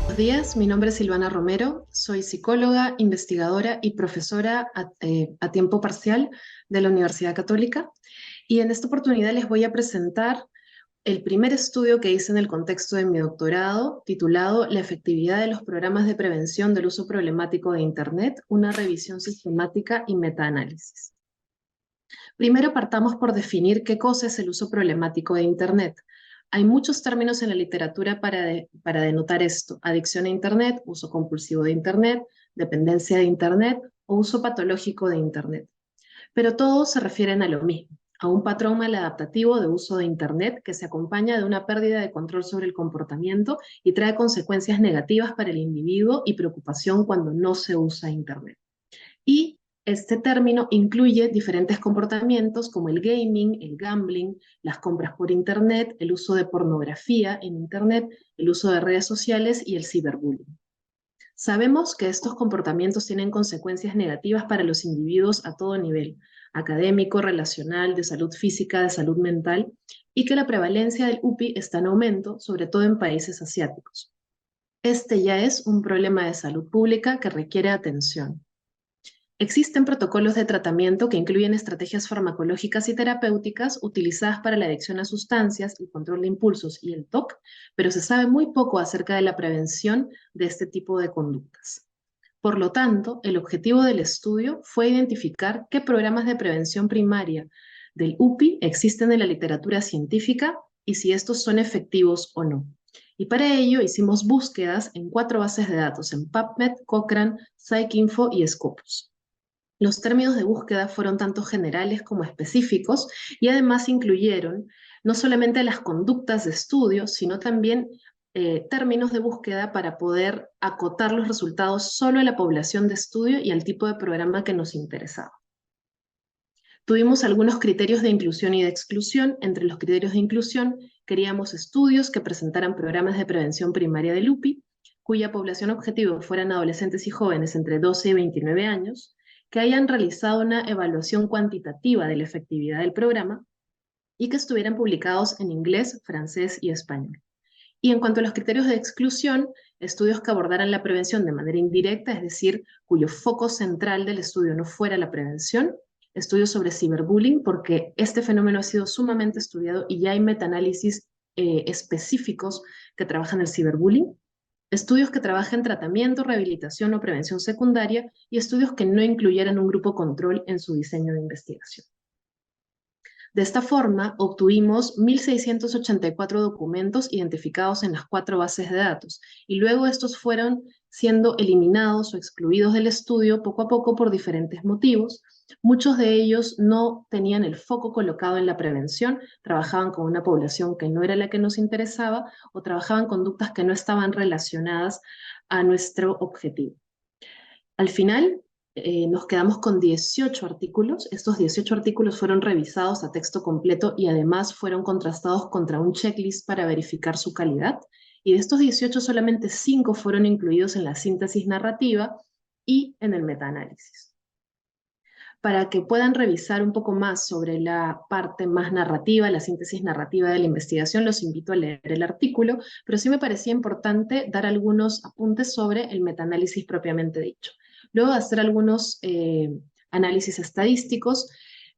Buenos días, mi nombre es Silvana Romero, soy psicóloga, investigadora y profesora a tiempo parcial de la Universidad Católica, y en esta oportunidad les voy a presentar el primer estudio que hice en el contexto de mi doctorado, titulado La efectividad de los programas de prevención del uso problemático de Internet, una revisión sistemática y metaanálisis. Primero partamos por definir qué cosa es el uso problemático de Internet. Hay muchos términos en la literatura para denotar esto: adicción a Internet, uso compulsivo de Internet, dependencia de Internet o uso patológico de Internet. Pero todos se refieren a lo mismo, a un patrón maladaptativo de uso de Internet que se acompaña de una pérdida de control sobre el comportamiento y trae consecuencias negativas para el individuo y preocupación cuando no se usa Internet. Y este término incluye diferentes comportamientos como el gaming, el gambling, las compras por Internet, el uso de pornografía en Internet, el uso de redes sociales y el ciberbullying. Sabemos que estos comportamientos tienen consecuencias negativas para los individuos a todo nivel: académico, relacional, de salud física, de salud mental, y que la prevalencia del UPI está en aumento, sobre todo en países asiáticos. Este ya es un problema de salud pública que requiere atención. Existen protocolos de tratamiento que incluyen estrategias farmacológicas y terapéuticas utilizadas para la adicción a sustancias, el control de impulsos y el TOC, pero se sabe muy poco acerca de la prevención de este tipo de conductas. Por lo tanto, el objetivo del estudio fue identificar qué programas de prevención primaria del UPI existen en la literatura científica y si estos son efectivos o no. Y para ello hicimos búsquedas en 4 bases de datos, en PubMed, Cochrane, PsycInfo y Scopus. Los términos de búsqueda fueron tanto generales como específicos y además incluyeron no solamente las conductas de estudio, sino también términos de búsqueda para poder acotar los resultados solo a la población de estudio y al tipo de programa que nos interesaba. Tuvimos algunos criterios de inclusión y de exclusión. Entre los criterios de inclusión queríamos estudios que presentaran programas de prevención primaria del UPI, cuya población objetivo fueran adolescentes y jóvenes entre 12 y 29 años, que hayan realizado una evaluación cuantitativa de la efectividad del programa y que estuvieran publicados en inglés, francés y español. Y en cuanto a los criterios de exclusión, estudios que abordaran la prevención de manera indirecta, es decir, cuyo foco central del estudio no fuera la prevención; estudios sobre ciberbullying, porque este fenómeno ha sido sumamente estudiado y ya hay metaanálisis específicos que trabajan el ciberbullying; estudios que trabajan tratamiento, rehabilitación o prevención secundaria; y estudios que no incluyeran un grupo control en su diseño de investigación. De esta forma, obtuvimos 1.684 documentos identificados en las 4 bases de datos, y luego estos fueron siendo eliminados o excluidos del estudio poco a poco por diferentes motivos. Muchos de ellos no tenían el foco colocado en la prevención, trabajaban con una población que no era la que nos interesaba, o trabajaban conductas que no estaban relacionadas a nuestro objetivo. Al final, nos quedamos con 18 artículos. Estos 18 artículos fueron revisados a texto completo y además fueron contrastados contra un checklist para verificar su calidad. Y de estos 18, solamente 5 fueron incluidos en la síntesis narrativa y en el metaanálisis. Para que puedan revisar un poco más sobre la parte más narrativa, la síntesis narrativa de la investigación, los invito a leer el artículo, pero sí me parecía importante dar algunos apuntes sobre el metaanálisis propiamente dicho. Luego de hacer algunos análisis estadísticos,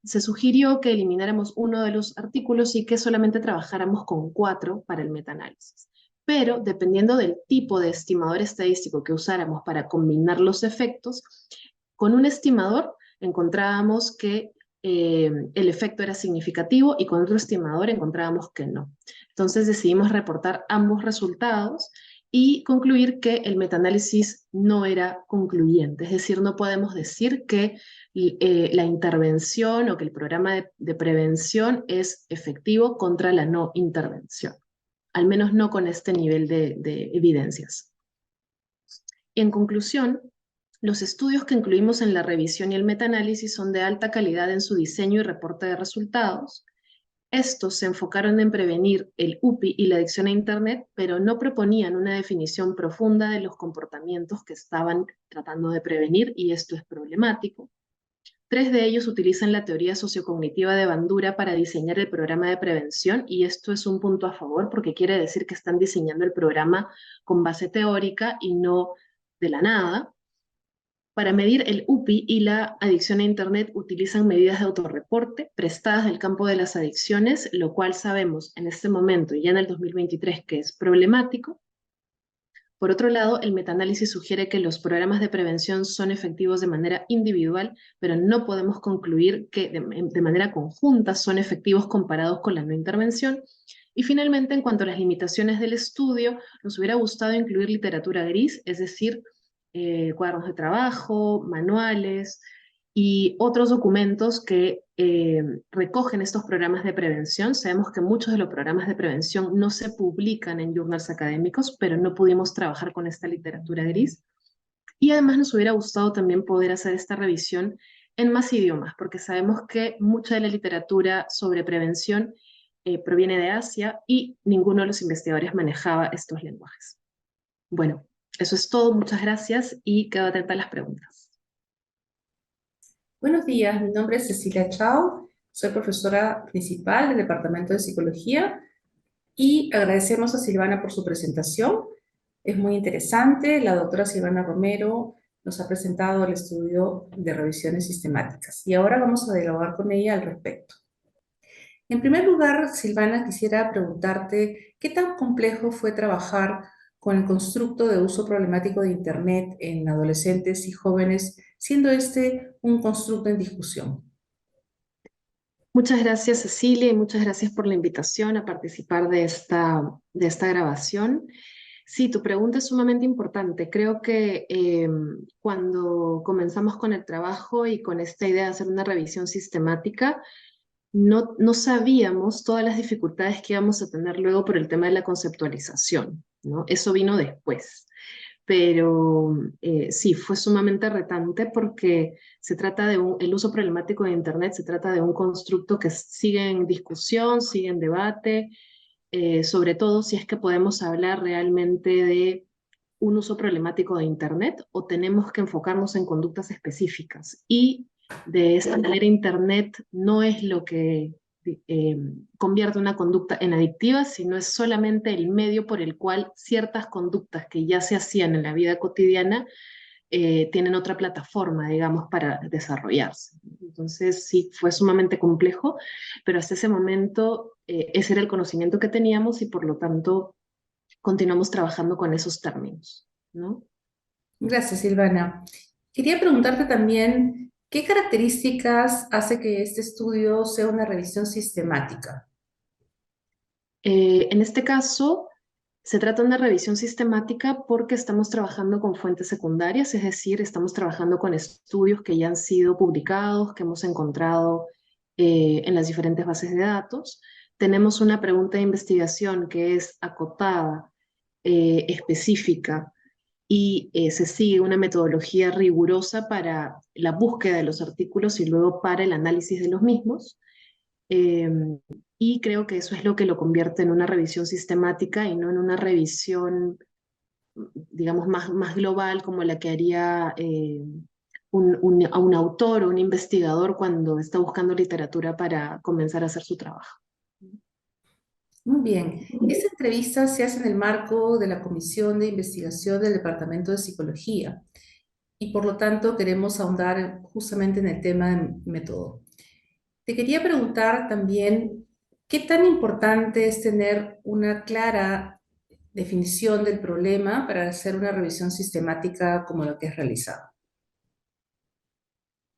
se sugirió que elimináramos uno de los artículos y que solamente trabajáramos con 4 para el metaanálisis. Pero dependiendo del tipo de estimador estadístico que usáramos para combinar los efectos, con un estimador encontrábamos que el efecto era significativo y con otro estimador encontrábamos que no. Entonces decidimos reportar ambos resultados y concluir que el metaanálisis no era concluyente, es decir, no podemos decir que la intervención o que el programa de prevención es efectivo contra la no intervención, al menos no con este nivel de evidencias. En conclusión, los estudios que incluimos en la revisión y el metaanálisis son de alta calidad en su diseño y reporte de resultados. Estos se enfocaron en prevenir el UPI y la adicción a Internet, pero no proponían una definición profunda de los comportamientos que estaban tratando de prevenir, y esto es problemático. 3 de ellos utilizan la teoría sociocognitiva de Bandura para diseñar el programa de prevención, y esto es un punto a favor porque quiere decir que están diseñando el programa con base teórica y no de la nada. Para medir el UPI y la adicción a Internet utilizan medidas de autorreporte prestadas del campo de las adicciones, lo cual sabemos en este momento, ya en el 2023, que es problemático. Por otro lado, el metaanálisis sugiere que los programas de prevención son efectivos de manera individual, pero no podemos concluir que de manera conjunta son efectivos comparados con la no intervención. Y finalmente, en cuanto a las limitaciones del estudio, nos hubiera gustado incluir literatura gris, es decir, cuadernos de trabajo, manuales y otros documentos que recogen estos programas de prevención. Sabemos que muchos de los programas de prevención no se publican en journals académicos, pero no pudimos trabajar con esta literatura gris. Y además nos hubiera gustado también poder hacer esta revisión en más idiomas, porque sabemos que mucha de la literatura sobre prevención proviene de Asia y ninguno de los investigadores manejaba estos lenguajes. Bueno, eso es todo, muchas gracias y quedo atenta a las preguntas. Buenos días, mi nombre es Cecilia Chao, soy profesora principal del Departamento de Psicología y agradecemos a Silvana por su presentación. Es muy interesante. La doctora Silvana Romero nos ha presentado el estudio de revisiones sistemáticas y ahora vamos a dialogar con ella al respecto. En primer lugar, Silvana, quisiera preguntarte qué tan complejo fue trabajar con el constructo de uso problemático de Internet en adolescentes y jóvenes, siendo este un constructo en discusión. Muchas gracias, Cecilia, y muchas gracias por la invitación a participar de esta grabación. Sí, tu pregunta es sumamente importante. Creo que cuando comenzamos con el trabajo y con esta idea de hacer una revisión sistemática, no sabíamos todas las dificultades que íbamos a tener luego por el tema de la conceptualización, ¿no? Eso vino después. Pero sí, fue sumamente retante porque se trata de el uso problemático de Internet, se trata de un constructo que sigue en discusión, sigue en debate, sobre todo si es que podemos hablar realmente de un uso problemático de Internet o tenemos que enfocarnos en conductas específicas. Y de esta manera Internet no es lo que eh, convierte una conducta en adictiva, sino es solamente el medio por el cual ciertas conductas que ya se hacían en la vida cotidiana tienen otra plataforma, digamos, para desarrollarse. Entonces, sí, fue sumamente complejo, pero hasta ese momento ese era el conocimiento que teníamos y por lo tanto continuamos trabajando con esos términos, ¿no? Gracias, Silvana. Quería preguntarte también, ¿qué características hace que este estudio sea una revisión sistemática? En este caso, se trata de una revisión sistemática porque estamos trabajando con fuentes secundarias, es decir, estamos trabajando con estudios que ya han sido publicados, que hemos encontrado en las diferentes bases de datos. Tenemos una pregunta de investigación que es acotada, específica, y se sigue una metodología rigurosa para la búsqueda de los artículos y luego para el análisis de los mismos. Eh, y creo que eso es lo que lo convierte en una revisión sistemática y no en una revisión, digamos, más global como la que haría a un autor o un investigador cuando está buscando literatura para comenzar a hacer su trabajo. Muy bien. Esta entrevista se hace en el marco de la Comisión de Investigación del Departamento de Psicología y por lo tanto queremos ahondar justamente en el tema de método. Te quería preguntar también, ¿qué tan importante es tener una clara definición del problema para hacer una revisión sistemática como la que has realizado?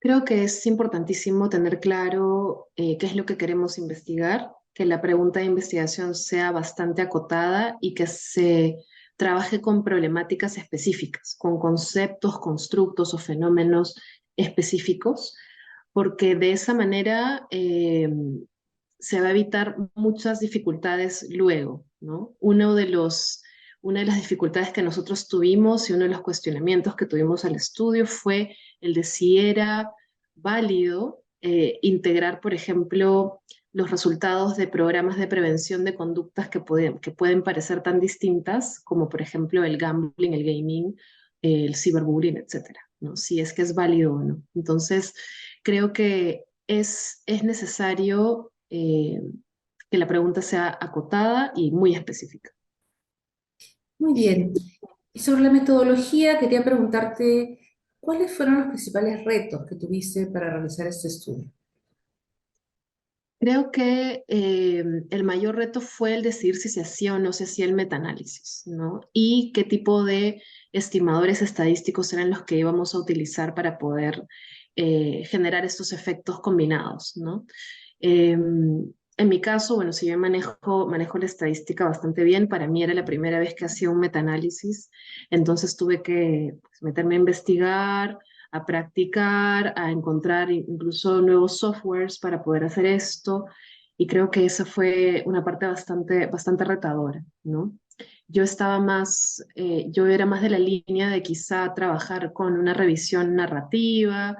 Creo que es importantísimo tener claro qué es lo que queremos investigar, que la pregunta de investigación sea bastante acotada y que se trabaje con problemáticas específicas, con conceptos, constructos o fenómenos específicos, porque de esa manera se va a evitar muchas dificultades luego, ¿no? Una de las dificultades que nosotros tuvimos y uno de los cuestionamientos que tuvimos al estudio fue el de si era válido integrar, por ejemplo, los resultados de programas de prevención de conductas que pueden parecer tan distintas, como por ejemplo el gambling, el gaming, el ciberbullying, etcétera, ¿no? Si es que es válido o no. Entonces, creo que es necesario que la pregunta sea acotada y muy específica. Muy bien. Y sobre la metodología, quería preguntarte, ¿cuáles fueron los principales retos que tuviste para realizar este estudio? Creo que el mayor reto fue el decidir si se hacía o no se hacía el metaanálisis, ¿no? Y qué tipo de estimadores estadísticos eran los que íbamos a utilizar para poder generar estos efectos combinados, ¿no? En mi caso, bueno, si yo manejo la estadística bastante bien, para mí era la primera vez que hacía un metaanálisis, entonces tuve que pues, meterme a investigar, a practicar, a encontrar incluso nuevos softwares para poder hacer esto, y creo que esa fue una parte bastante retadora, ¿no? Yo era más de la línea de quizá trabajar con una revisión narrativa,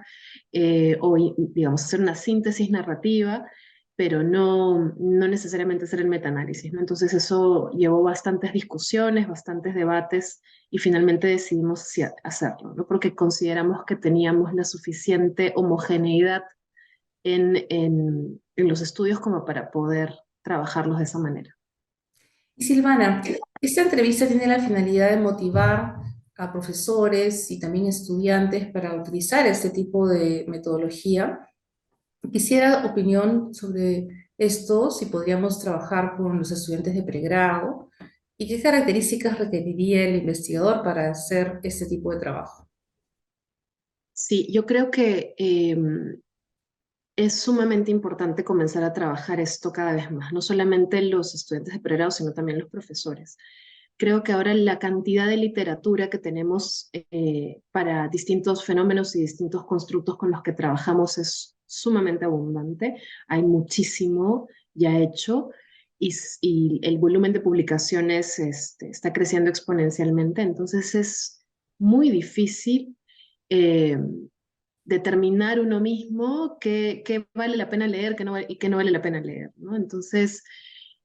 digamos, hacer una síntesis narrativa, pero no necesariamente hacer el metaanálisis, ¿no? Entonces eso llevó bastantes discusiones, bastantes debates, y finalmente decidimos hacerlo, ¿no? Porque consideramos que teníamos la suficiente homogeneidad en los estudios como para poder trabajarlos de esa manera. Y Silvana, esta entrevista tiene la finalidad de motivar a profesores y también estudiantes para utilizar este tipo de metodología. Quisiera opinión sobre esto, si podríamos trabajar con los estudiantes de pregrado y qué características requeriría el investigador para hacer este tipo de trabajo. Sí, yo creo que es sumamente importante comenzar a trabajar esto cada vez más, no solamente los estudiantes de pregrado, sino también los profesores. Creo que ahora la cantidad de literatura que tenemos para distintos fenómenos y distintos constructos con los que trabajamos es sumamente abundante. Hay muchísimo ya hecho y el volumen de publicaciones está creciendo exponencialmente. Entonces es muy difícil eh, determinar uno mismo qué vale la pena leer y qué no vale la pena leer, ¿no? Entonces,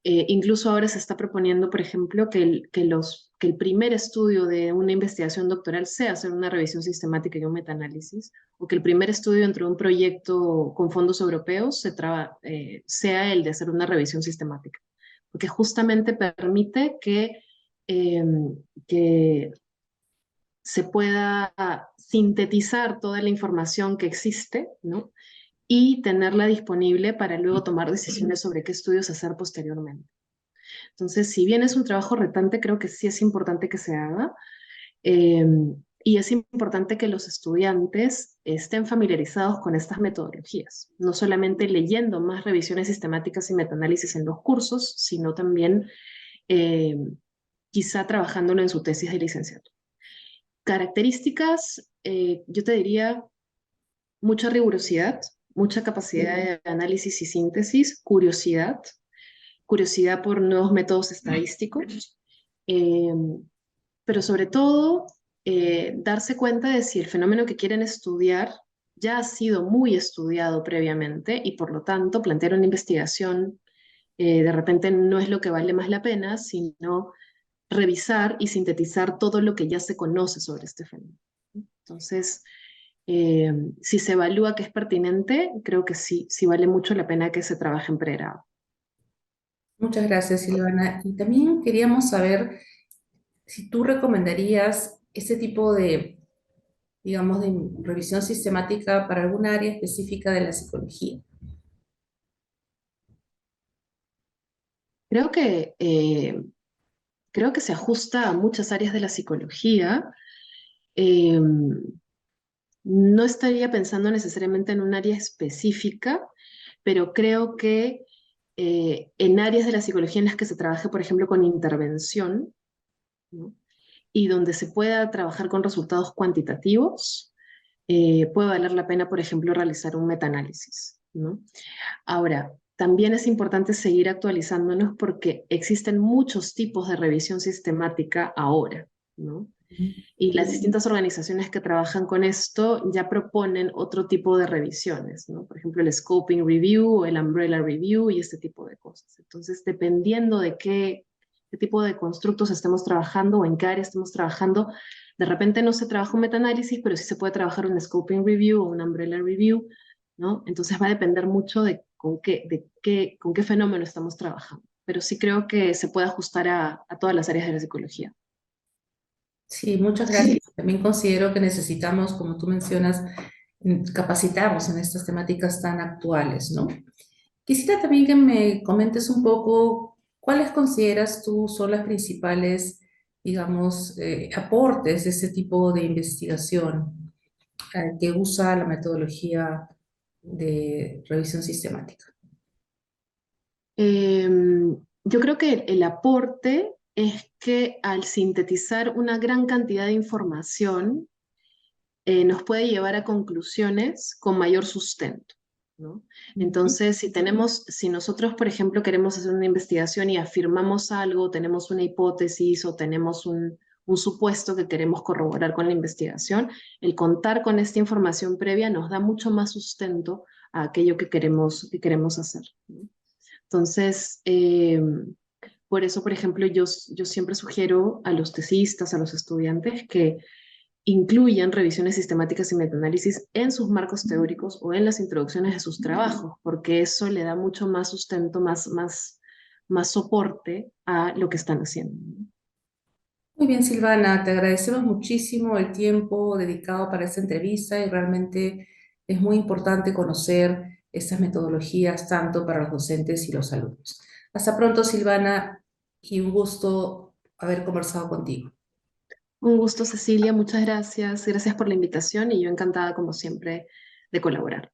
incluso ahora se está proponiendo, por ejemplo, que el primer estudio de una investigación doctoral sea hacer una revisión sistemática y un metaanálisis, o que el primer estudio dentro de un proyecto con fondos europeos sea el de hacer una revisión sistemática, porque justamente permite eh, que se pueda sintetizar toda la información que existe, ¿no? Y tenerla disponible para luego tomar decisiones sobre qué estudios hacer posteriormente. Entonces, si bien es un trabajo retante, creo que sí es importante que se haga. eh, y es importante que los estudiantes estén familiarizados con estas metodologías, no solamente leyendo más revisiones sistemáticas y metaanálisis en los cursos, sino también eh, quizá trabajándolo en su tesis de licenciatura. Características, yo te diría mucha rigurosidad, mucha capacidad de análisis y síntesis, curiosidad por nuevos métodos estadísticos, eh, pero sobre todo darse cuenta de si el fenómeno que quieren estudiar ya ha sido muy estudiado previamente y por lo tanto plantear una investigación de repente no es lo que vale más la pena, sino revisar y sintetizar todo lo que ya se conoce sobre este fenómeno. Entonces, eh, si se evalúa que es pertinente, creo que sí vale mucho la pena que se trabaje en pregrado. Muchas gracias, Silvana. Y también queríamos saber si tú recomendarías este tipo de, digamos, de revisión sistemática para alguna área específica de la psicología. Creo que, eh, creo que se ajusta a muchas áreas de la psicología. Eh, no estaría pensando necesariamente en un área específica, pero creo que en áreas de la psicología en las que se trabaje, por ejemplo, con intervención, ¿no? Y donde se pueda trabajar con resultados cuantitativos, puede valer la pena, por ejemplo, realizar un metaanálisis, ¿no? Ahora, también es importante seguir actualizándonos porque existen muchos tipos de revisión sistemática ahora, ¿no? Y las distintas organizaciones que trabajan con esto ya proponen otro tipo de revisiones, ¿no? Por ejemplo, el Scoping Review o el Umbrella Review y este tipo de cosas. Entonces, dependiendo de qué tipo de constructos estemos trabajando o en qué área estemos trabajando, de repente no se trabaja un metaanálisis, pero sí se puede trabajar un Scoping Review o un Umbrella Review, ¿no? Entonces va a depender mucho de con qué fenómeno estamos trabajando. Pero sí creo que se puede ajustar a todas las áreas de la psicología. Sí, muchas gracias. Sí. También considero que necesitamos, como tú mencionas, capacitarnos en estas temáticas tan actuales, ¿no? Quisiera también que me comentes un poco cuáles consideras tú son las principales, digamos, aportes de este tipo de investigación que usa la metodología de revisión sistemática. Yo creo que el aporte es que al sintetizar una gran cantidad de información, nos puede llevar a conclusiones con mayor sustento, ¿no? Ujú. Entonces, si nosotros, por ejemplo, queremos hacer una investigación y afirmamos algo, tenemos una hipótesis o tenemos un supuesto que queremos corroborar con la investigación, el contar con esta información previa nos da mucho más sustento a aquello que queremos hacer, ¿no? Entonces, por eso, por ejemplo, yo siempre sugiero a los tesistas, a los estudiantes, que incluyan revisiones sistemáticas y metaanálisis en sus marcos teóricos o en las introducciones de sus trabajos, porque eso le da mucho más sustento, más soporte a lo que están haciendo, ¿no? Muy bien, Silvana, te agradecemos muchísimo el tiempo dedicado para esta entrevista y realmente es muy importante conocer estas metodologías tanto para los docentes y los alumnos. Hasta pronto, Silvana, y un gusto haber conversado contigo. Un gusto, Cecilia, muchas gracias. Gracias por la invitación y yo encantada, como siempre, de colaborar.